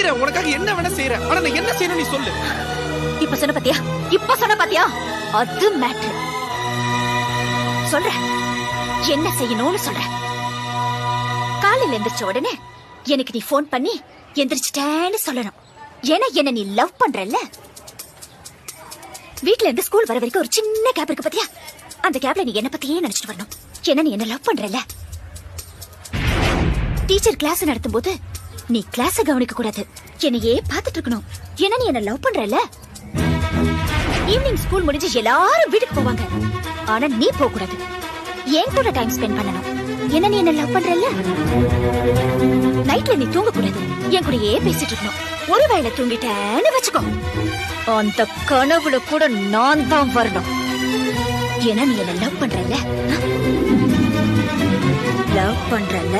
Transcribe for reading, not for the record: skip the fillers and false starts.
செய்யறேன், உனக்காக என்ன வேணா செய்யறேன். ஆனா நான் என்ன செய்யணும் நீ சொல்லு. இப்ப சொன்ன பாத்தியா அது மேட்டர். சொல்ற என்ன செய்யணும்னு சொல்ற. காலையில எந்திரிச்ச உடனே எனக்கு நீ போன் பண்ணி எந்திரிச்சிட்டேன்னு சொல்லணும். ஏன்னா என்ன நீ லவ் பண்றல்ல. வீட்ல இருந்து ஸ்கூல் வர வரைக்கும் ஒரு சின்ன கேப் இருக்கு பாத்தியா, அந்த கேப்ல நீ என்ன பத்தியே நினைச்சிட்டு வரணும். ஏன்னா நீ என்ன லவ் பண்றல்ல. டீச்சர் கிளாஸ் நடத்தும் போது நீ கிளாஸ கவனிக்க கூடாது, என்னையே பாத்துட்டு இருக்கணும். ஏன்னா நீ என்ன லவ் பண்றல்ல. ஈவினிங் ஸ்கூல் முடிஞ்சு எல்லாரும் வீட்டுக்கு போவாங்க, ஆனா நீ போக கூடாது, என் கூட டைம் ஸ்பெண்ட் பண்ணணும். என்ன நீ என்ன லவ் பண்றல்ல. நைட்ல நீ தூங்க கூடாது, என் கூடயே பேசிட்டு இருக்கணும். ஒருவேளை தூங்கிட்டேன்னு வச்சுக்கோ, அந்த கனவுல கூட நான் தான் வரணும். ஏன்னா நீ என்ன லவ் பண்றல்ல. லவ் பண்றல்ல.